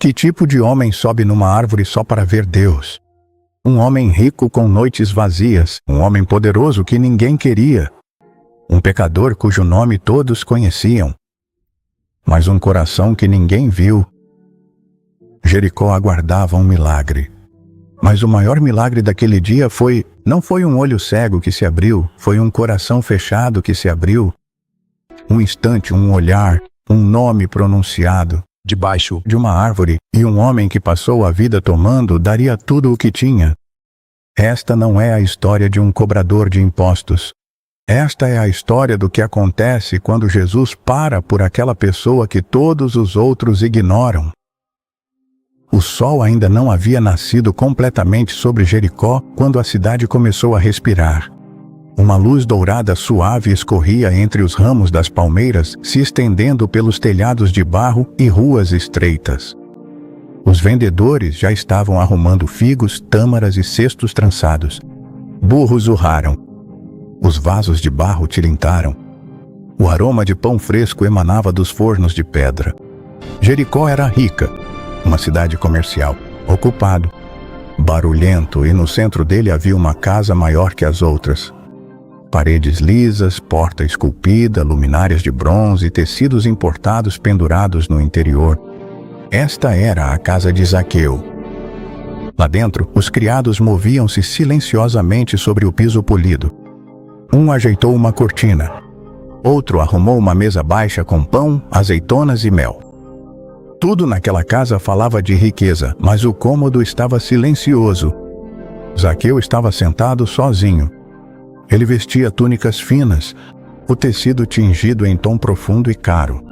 Que tipo de homem sobe numa árvore só para ver Deus? Um homem rico com noites vazias, um homem poderoso que ninguém queria, um pecador cujo nome todos conheciam, mas um coração que ninguém viu. Jericó aguardava um milagre. Mas o maior milagre daquele dia não foi um olho cego que se abriu, foi um coração fechado que se abriu. Um instante, um olhar, um nome pronunciado debaixo de uma árvore, e um homem que passou a vida tomando daria tudo o que tinha. Esta não é a história de um cobrador de impostos. Esta é a história do que acontece quando Jesus para por aquela pessoa que todos os outros ignoram. O sol ainda não havia nascido completamente sobre Jericó quando a cidade começou a respirar. Uma luz dourada suave escorria entre os ramos das palmeiras, se estendendo pelos telhados de barro e ruas estreitas. Os vendedores já estavam arrumando figos, tâmaras e cestos trançados. Burros urraram. Os vasos de barro tilintaram. O aroma de pão fresco emanava dos fornos de pedra. Jericó era rica, uma cidade comercial, ocupado, barulhento, e no centro dele havia uma casa maior que as outras. Paredes lisas, porta esculpida, luminárias de bronze e tecidos importados pendurados no interior. Esta era a casa de Zaqueu. Lá dentro, os criados moviam-se silenciosamente sobre o piso polido. Um ajeitou uma cortina. Outro arrumou uma mesa baixa com pão, azeitonas e mel. Tudo naquela casa falava de riqueza, mas o cômodo estava silencioso. Zaqueu estava sentado sozinho. Ele vestia túnicas finas, o tecido tingido em tom profundo e caro.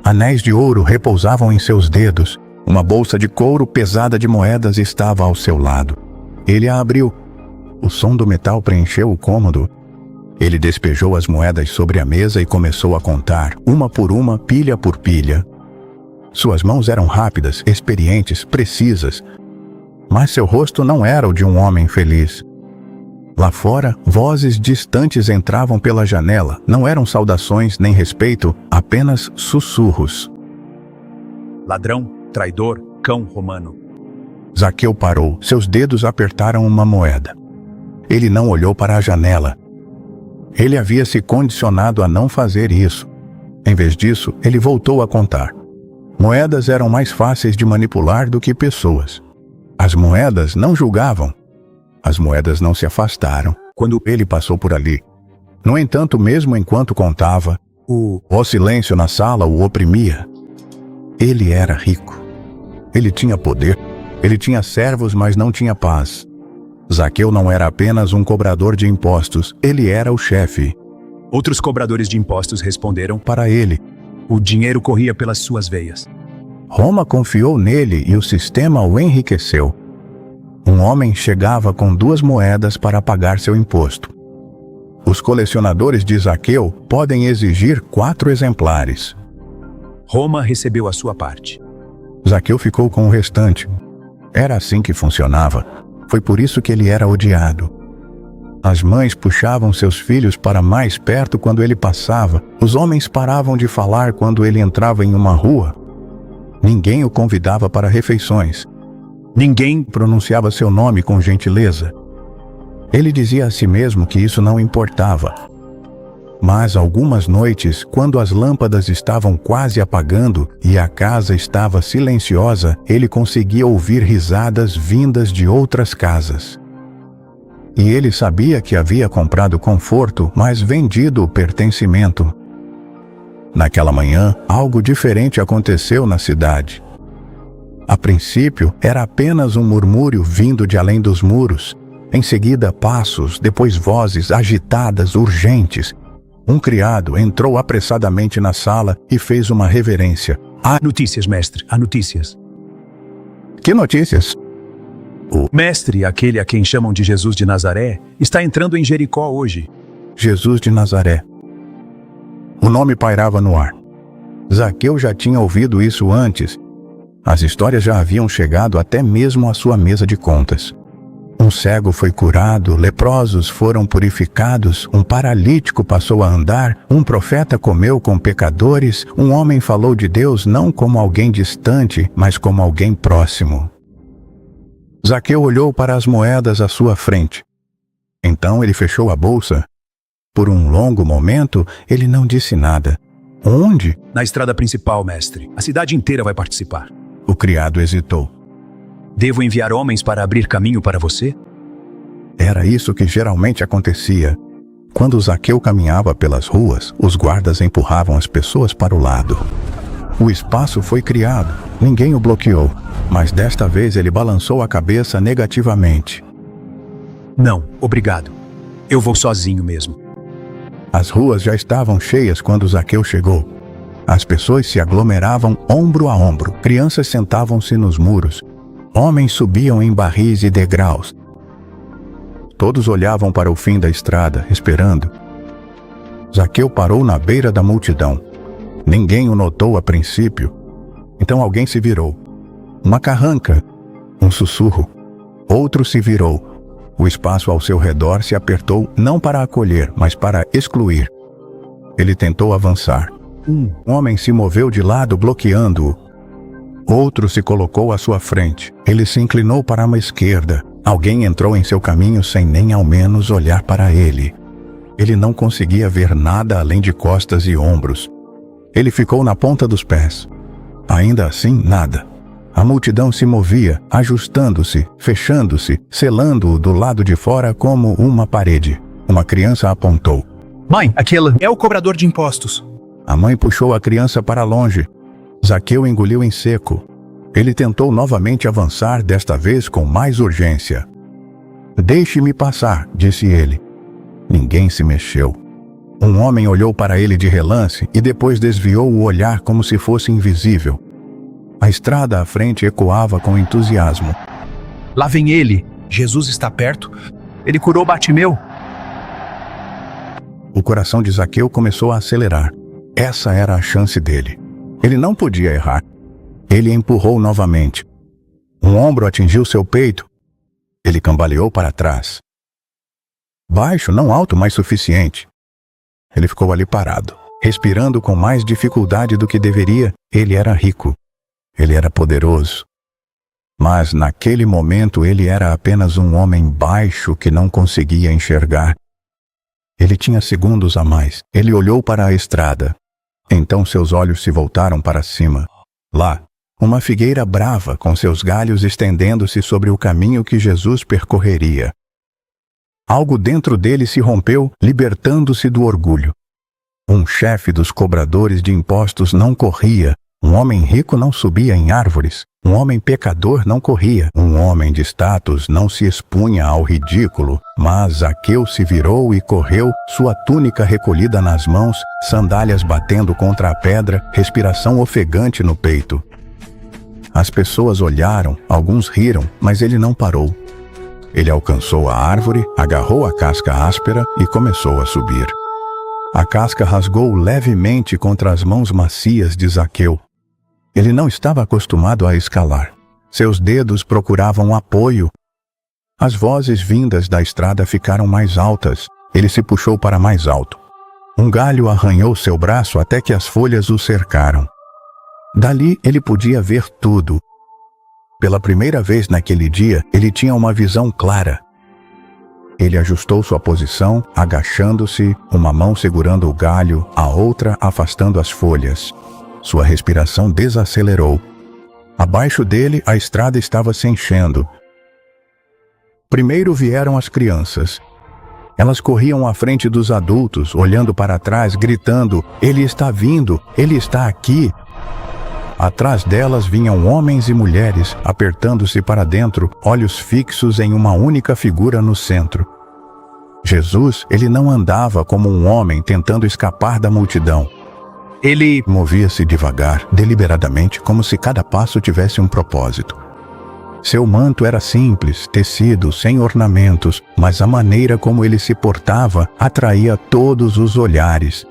Anéis de ouro repousavam em seus dedos. Uma bolsa de couro pesada de moedas estava ao seu lado. Ele a abriu. O som do metal preencheu o cômodo. Ele despejou as moedas sobre a mesa e começou a contar, uma por uma, pilha por pilha. Suas mãos eram rápidas, experientes, precisas. Mas seu rosto não era o de um homem feliz. Lá fora, vozes distantes entravam pela janela. Não eram saudações nem respeito, apenas sussurros. Ladrão, traidor, cão romano. Zaqueu parou. Seus dedos apertaram uma moeda. Ele não olhou para a janela. Ele havia se condicionado a não fazer isso. Em vez disso, ele voltou a contar. Moedas eram mais fáceis de manipular do que pessoas. As moedas não julgavam. As moedas não se afastaram quando ele passou por ali. No entanto, mesmo enquanto contava, o silêncio na sala o oprimia. Ele era rico. Ele tinha poder. Ele tinha servos, mas não tinha paz. Zaqueu não era apenas um cobrador de impostos, ele era o chefe. Outros cobradores de impostos responderam para ele. O dinheiro corria pelas suas veias. Roma confiou nele e o sistema o enriqueceu. Um homem chegava com 2 moedas para pagar seu imposto. Os colecionadores de Zaqueu podem exigir 4 exemplares. Roma recebeu a sua parte. Zaqueu ficou com o restante. Era assim que funcionava. Foi por isso que ele era odiado. As mães puxavam seus filhos para mais perto quando ele passava. Os homens paravam de falar quando ele entrava em uma rua. Ninguém o convidava para refeições. Ninguém pronunciava seu nome com gentileza. Ele dizia a si mesmo que isso não importava. Mas algumas noites, quando as lâmpadas estavam quase apagando e a casa estava silenciosa, ele conseguia ouvir risadas vindas de outras casas. E ele sabia que havia comprado conforto, mas vendido o pertencimento. Naquela manhã, algo diferente aconteceu na cidade. A princípio, era apenas um murmúrio vindo de além dos muros. Em seguida, passos, depois vozes agitadas, urgentes. Um criado entrou apressadamente na sala e fez uma reverência. Há notícias, mestre, há notícias. Que notícias? O mestre, aquele a quem chamam de Jesus de Nazaré, está entrando em Jericó hoje. Jesus de Nazaré. O nome pairava no ar. Zaqueu já tinha ouvido isso antes. As histórias já haviam chegado até mesmo à sua mesa de contas. Um cego foi curado, leprosos foram purificados, um paralítico passou a andar, um profeta comeu com pecadores, um homem falou de Deus não como alguém distante, mas como alguém próximo. Zaqueu olhou para as moedas à sua frente. Então ele fechou a bolsa. Por um longo momento, ele não disse nada. Onde? Na estrada principal, mestre. A cidade inteira vai participar. O criado hesitou. Devo enviar homens para abrir caminho para você? Era isso que geralmente acontecia. Quando Zaqueu caminhava pelas ruas, os guardas empurravam as pessoas para o lado. O espaço foi criado, ninguém o bloqueou, mas desta vez ele balançou a cabeça negativamente. Não, obrigado. Eu vou sozinho mesmo. As ruas já estavam cheias quando Zaqueu chegou. As pessoas se aglomeravam ombro a ombro, crianças sentavam-se nos muros, homens subiam em barris e degraus. Todos olhavam para o fim da estrada, esperando. Zaqueu parou na beira da multidão. Ninguém o notou a princípio. Então alguém se virou. Uma carranca, um sussurro. Outro se virou. O espaço ao seu redor se apertou não para acolher, mas para excluir. Ele tentou avançar. Um homem se moveu de lado, bloqueando-o. Outro se colocou à sua frente. Ele se inclinou para uma esquerda. Alguém entrou em seu caminho sem nem ao menos olhar para ele. Ele não conseguia ver nada além de costas e ombros. Ele ficou na ponta dos pés. Ainda assim, nada. A multidão se movia, ajustando-se, fechando-se, selando-o do lado de fora como uma parede. Uma criança apontou. Mãe, aquele é o cobrador de impostos. A mãe puxou a criança para longe. Zaqueu engoliu em seco. Ele tentou novamente avançar, desta vez com mais urgência. Deixe-me passar, disse ele. Ninguém se mexeu. Um homem olhou para ele de relance e depois desviou o olhar como se fosse invisível. A estrada à frente ecoava com entusiasmo. Lá vem ele. Jesus está perto. Ele curou Bartimeu. O coração de Zaqueu começou a acelerar. Essa era a chance dele. Ele não podia errar. Ele empurrou novamente. Um ombro atingiu seu peito. Ele cambaleou para trás. Baixo, não alto, mas suficiente. Ele ficou ali parado, respirando com mais dificuldade do que deveria. Ele era rico. Ele era poderoso. Mas naquele momento ele era apenas um homem baixo que não conseguia enxergar. Ele tinha segundos a mais. Ele olhou para a estrada. Então seus olhos se voltaram para cima. Lá, uma figueira brava com seus galhos estendendo-se sobre o caminho que Jesus percorreria. Algo dentro dele se rompeu, libertando-se do orgulho. Um chefe dos cobradores de impostos não corria. Um homem rico não subia em árvores. Um homem pecador não corria. Um homem de status não se expunha ao ridículo. Mas Zaqueu se virou e correu, sua túnica recolhida nas mãos, sandálias batendo contra a pedra, respiração ofegante no peito. As pessoas olharam, alguns riram, mas ele não parou. Ele alcançou a árvore, agarrou a casca áspera e começou a subir. A casca rasgou levemente contra as mãos macias de Zaqueu. Ele não estava acostumado a escalar. Seus dedos procuravam apoio. As vozes vindas da estrada ficaram mais altas. Ele se puxou para mais alto. Um galho arranhou seu braço até que as folhas o cercaram. Dali ele podia ver tudo. Pela primeira vez naquele dia, ele tinha uma visão clara. Ele ajustou sua posição, agachando-se, uma mão segurando o galho, a outra afastando as folhas. Sua respiração desacelerou. Abaixo dele, a estrada estava se enchendo. Primeiro vieram as crianças. Elas corriam à frente dos adultos, olhando para trás, gritando: "Ele está vindo! Ele está aqui!" Atrás delas vinham homens e mulheres, apertando-se para dentro, olhos fixos em uma única figura no centro. Jesus, ele não andava como um homem tentando escapar da multidão. Ele movia-se devagar, deliberadamente, como se cada passo tivesse um propósito. Seu manto era simples, tecido, sem ornamentos, mas a maneira como ele se portava atraía todos os olhares.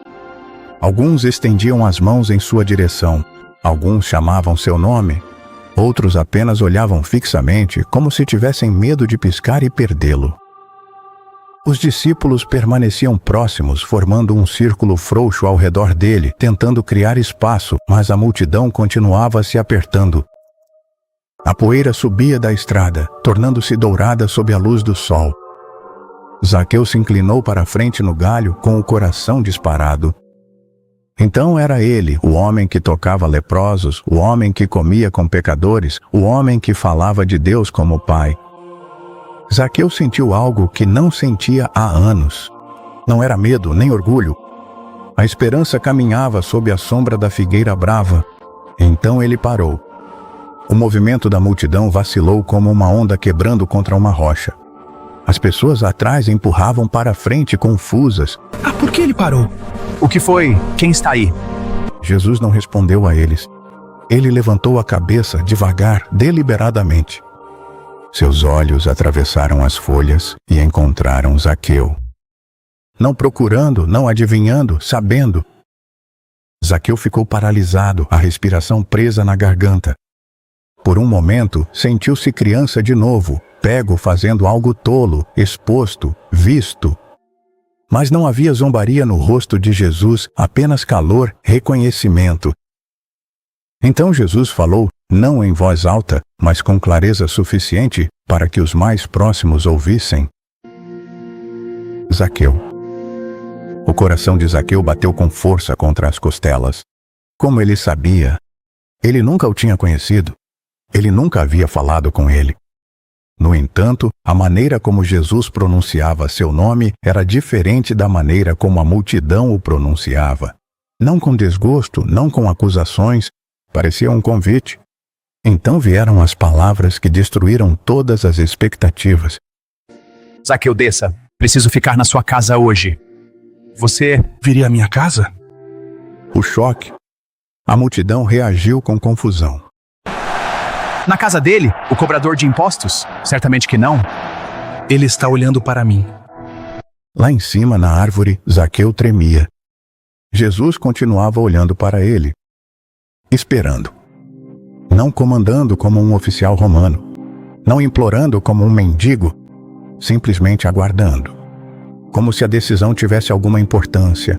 Alguns estendiam as mãos em sua direção. Alguns chamavam seu nome. Outros apenas olhavam fixamente, como se tivessem medo de piscar e perdê-lo. Os discípulos permaneciam próximos, formando um círculo frouxo ao redor dele, tentando criar espaço, mas a multidão continuava se apertando. A poeira subia da estrada, tornando-se dourada sob a luz do sol. Zaqueu se inclinou para a frente no galho, com o coração disparado. Então era ele, o homem que tocava leprosos, o homem que comia com pecadores, o homem que falava de Deus como Pai. Zaqueu sentiu algo que não sentia há anos. Não era medo nem orgulho. A esperança caminhava sob a sombra da figueira brava. Então ele parou. O movimento da multidão vacilou como uma onda quebrando contra uma rocha. As pessoas atrás empurravam para a frente confusas. Por que ele parou? O que foi? Quem está aí? Jesus não respondeu a eles. Ele levantou a cabeça devagar, deliberadamente. Seus olhos atravessaram as folhas e encontraram Zaqueu. Não procurando, não adivinhando, sabendo. Zaqueu ficou paralisado, a respiração presa na garganta. Por um momento, sentiu-se criança de novo, pego fazendo algo tolo, exposto, visto. Mas não havia zombaria no rosto de Jesus, apenas calor, reconhecimento. Então Jesus falou, não em voz alta, mas com clareza suficiente para que os mais próximos ouvissem. Zaqueu. O coração de Zaqueu bateu com força contra as costelas. Como ele sabia? Ele nunca o tinha conhecido. Ele nunca havia falado com ele. No entanto, a maneira como Jesus pronunciava seu nome era diferente da maneira como a multidão o pronunciava. Não com desgosto, não com acusações, parecia um convite. Então vieram as palavras que destruíram todas as expectativas. Zaqueu, desça. Preciso ficar na sua casa hoje. Você viria à minha casa? O choque. A multidão reagiu com confusão. Na casa dele? O cobrador de impostos? Certamente que não. Ele está olhando para mim. Lá em cima, na árvore, Zaqueu tremia. Jesus continuava olhando para ele, esperando. Não comandando como um oficial romano, não implorando como um mendigo, simplesmente aguardando, como se a decisão tivesse alguma importância.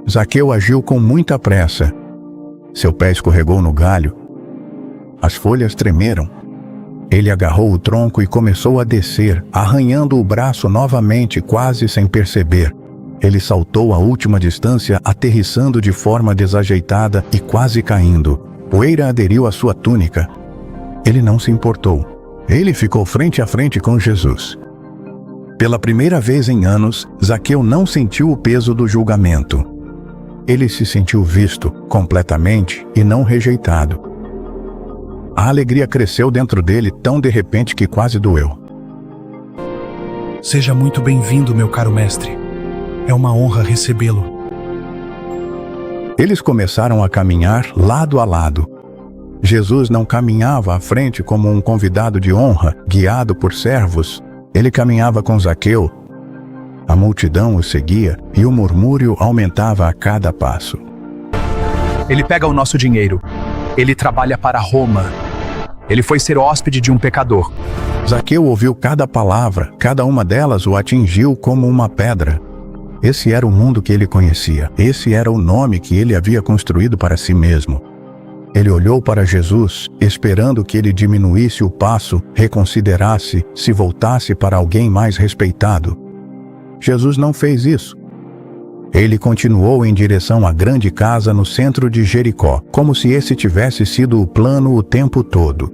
Zaqueu agiu com muita pressa. Seu pé escorregou no galho. As folhas tremeram. Ele agarrou o tronco e começou a descer, arranhando o braço novamente, quase sem perceber. Ele saltou a última distância, aterrissando de forma desajeitada e quase caindo. Poeira aderiu à sua túnica. Ele não se importou. Ele ficou frente a frente com Jesus. Pela primeira vez em anos, Zaqueu não sentiu o peso do julgamento. Ele se sentiu visto, completamente, e não rejeitado. A alegria cresceu dentro dele tão de repente que quase doeu. Seja muito bem-vindo, meu caro mestre. É uma honra recebê-lo. Eles começaram a caminhar lado a lado. Jesus não caminhava à frente como um convidado de honra, guiado por servos. Ele caminhava com Zaqueu. A multidão o seguia e o murmúrio aumentava a cada passo. Ele pega o nosso dinheiro. Ele trabalha para Roma. Ele foi ser hóspede de um pecador. Zaqueu ouviu cada palavra, cada uma delas o atingiu como uma pedra. Esse era o mundo que ele conhecia. Esse era o nome que ele havia construído para si mesmo. Ele olhou para Jesus, esperando que ele diminuísse o passo, reconsiderasse, se voltasse para alguém mais respeitado. Jesus não fez isso. Ele continuou em direção à grande casa no centro de Jericó, como se esse tivesse sido o plano o tempo todo.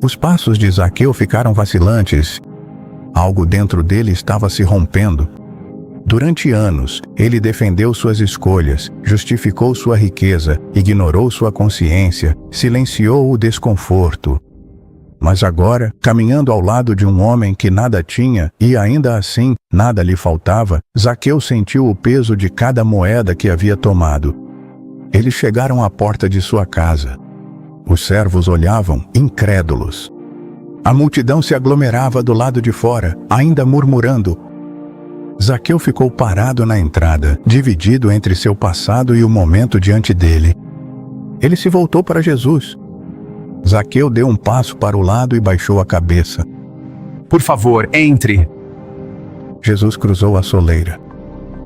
Os passos de Zaqueu ficaram vacilantes. Algo dentro dele estava se rompendo. Durante anos, ele defendeu suas escolhas, justificou sua riqueza, ignorou sua consciência, silenciou o desconforto. Mas agora, caminhando ao lado de um homem que nada tinha e ainda assim nada lhe faltava, Zaqueu sentiu o peso de cada moeda que havia tomado. Eles chegaram à porta de sua casa. Os servos olhavam, incrédulos. A multidão se aglomerava do lado de fora, ainda murmurando. Zaqueu ficou parado na entrada, dividido entre seu passado e o momento diante dele. Ele se voltou para Jesus. Zaqueu deu um passo para o lado e baixou a cabeça. Por favor, entre. Jesus cruzou a soleira.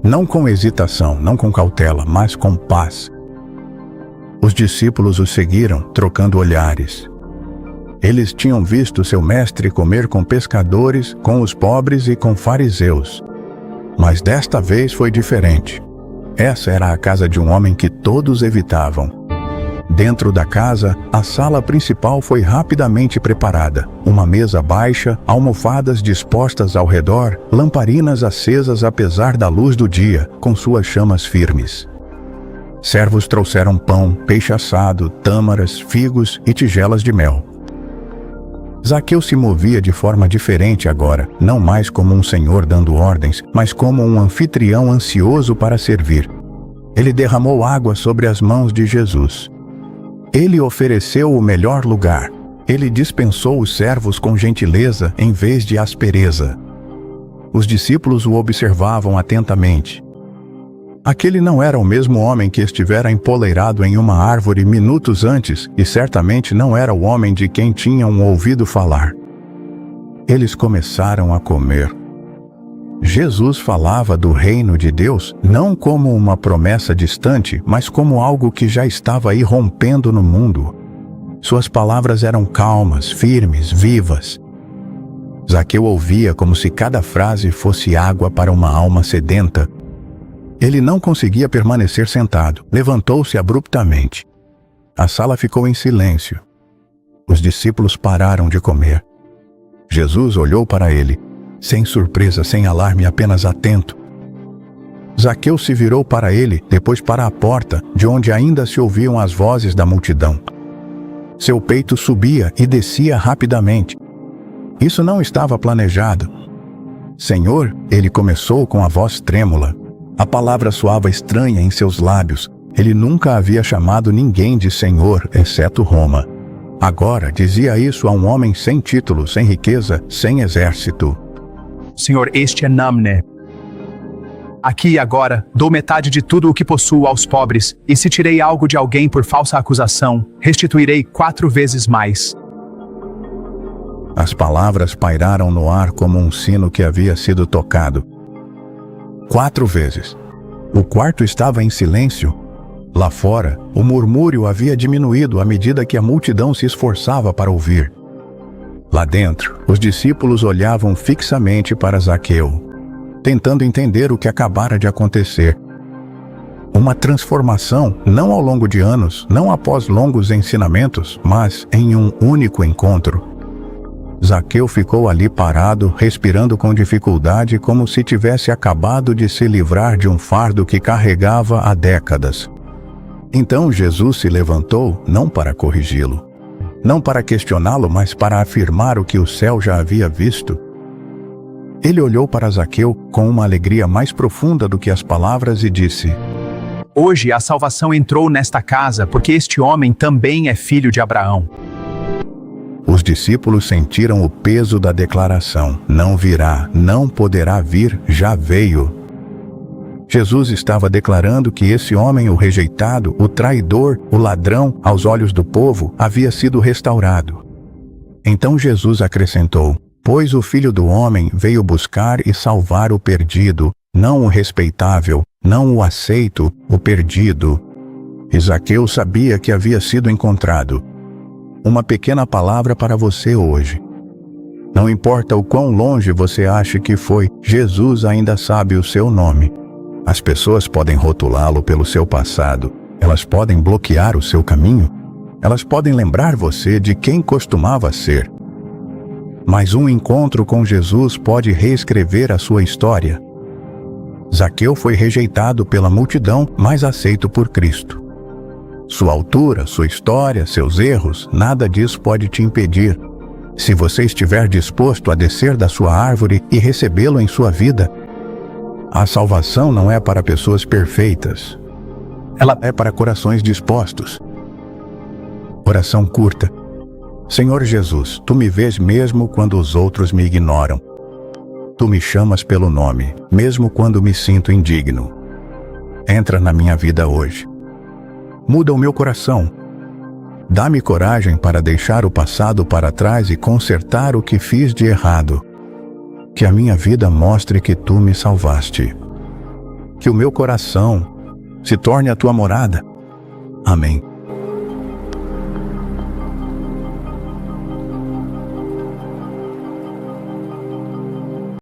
Não com hesitação, não com cautela, mas com paz. Os discípulos o seguiram, trocando olhares. Eles tinham visto seu mestre comer com pescadores, com os pobres e com fariseus. Mas desta vez foi diferente. Essa era a casa de um homem que todos evitavam. Dentro da casa, a sala principal foi rapidamente preparada. Uma mesa baixa, almofadas dispostas ao redor, lamparinas acesas apesar da luz do dia, com suas chamas firmes. Servos trouxeram pão, peixe assado, tâmaras, figos e tigelas de mel. Zaqueu se movia de forma diferente agora, não mais como um senhor dando ordens, mas como um anfitrião ansioso para servir. Ele derramou água sobre as mãos de Jesus. Ele ofereceu o melhor lugar. Ele dispensou os servos com gentileza em vez de aspereza. Os discípulos o observavam atentamente. Aquele não era o mesmo homem que estivera empoleirado em uma árvore minutos antes, e certamente não era o homem de quem tinham ouvido falar. Eles começaram a comer. Jesus falava do reino de Deus não como uma promessa distante, mas como algo que já estava aí rompendo no mundo. Suas palavras eram calmas, firmes, vivas. Zaqueu ouvia como se cada frase fosse água para uma alma sedenta. Ele não conseguia permanecer sentado. Levantou-se abruptamente. A sala ficou em silêncio. Os discípulos pararam de comer. Jesus olhou para ele, sem surpresa, sem alarme, apenas atento. Zaqueu se virou para ele, depois para a porta, de onde ainda se ouviam as vozes da multidão. Seu peito subia e descia rapidamente. Isso não estava planejado. Senhor, ele começou com a voz trêmula. A palavra soava estranha em seus lábios. Ele nunca havia chamado ninguém de Senhor, exceto Roma. Agora dizia isso a um homem sem título, sem riqueza, sem exército. Senhor, este é Namne. Aqui e agora, dou metade de tudo o que possuo aos pobres, e se tirei algo de alguém por falsa acusação, restituirei 4 vezes mais. As palavras pairaram no ar como um sino que havia sido tocado. 4 vezes. O quarto estava em silêncio. Lá fora, o murmúrio havia diminuído à medida que a multidão se esforçava para ouvir. Lá dentro, os discípulos olhavam fixamente para Zaqueu, tentando entender o que acabara de acontecer. Uma transformação, não ao longo de anos, não após longos ensinamentos, mas em um único encontro. Zaqueu ficou ali parado, respirando com dificuldade, como se tivesse acabado de se livrar de um fardo que carregava há décadas. Então Jesus se levantou, não para corrigi-lo, não para questioná-lo, mas para afirmar o que o céu já havia visto. Ele olhou para Zaqueu com uma alegria mais profunda do que as palavras e disse: Hoje a salvação entrou nesta casa, porque este homem também é filho de Abraão. Os discípulos sentiram o peso da declaração. Não virá, não poderá vir, já veio. Jesus estava declarando que esse homem, o rejeitado, o traidor, o ladrão, aos olhos do povo, havia sido restaurado. Então Jesus acrescentou: Pois o Filho do Homem veio buscar e salvar o perdido, não o respeitável, não o aceito, o perdido. E Zaqueu sabia que havia sido encontrado. Uma pequena palavra para você hoje. Não importa o quão longe você ache que foi, Jesus ainda sabe o seu nome. As pessoas podem rotulá-lo pelo seu passado. Elas podem bloquear o seu caminho. Elas podem lembrar você de quem costumava ser. Mas um encontro com Jesus pode reescrever a sua história. Zaqueu foi rejeitado pela multidão, mas aceito por Cristo. Sua altura, sua história, seus erros, nada disso pode te impedir. Se você estiver disposto a descer da sua árvore e recebê-lo em sua vida. A salvação não é para pessoas perfeitas. Ela é para corações dispostos. Oração curta. Senhor Jesus, Tu me vês mesmo quando os outros me ignoram. Tu me chamas pelo nome, mesmo quando me sinto indigno. Entra na minha vida hoje. Muda o meu coração. Dá-me coragem para deixar o passado para trás e consertar o que fiz de errado. Que a minha vida mostre que tu me salvaste. Que o meu coração se torne a tua morada. Amém.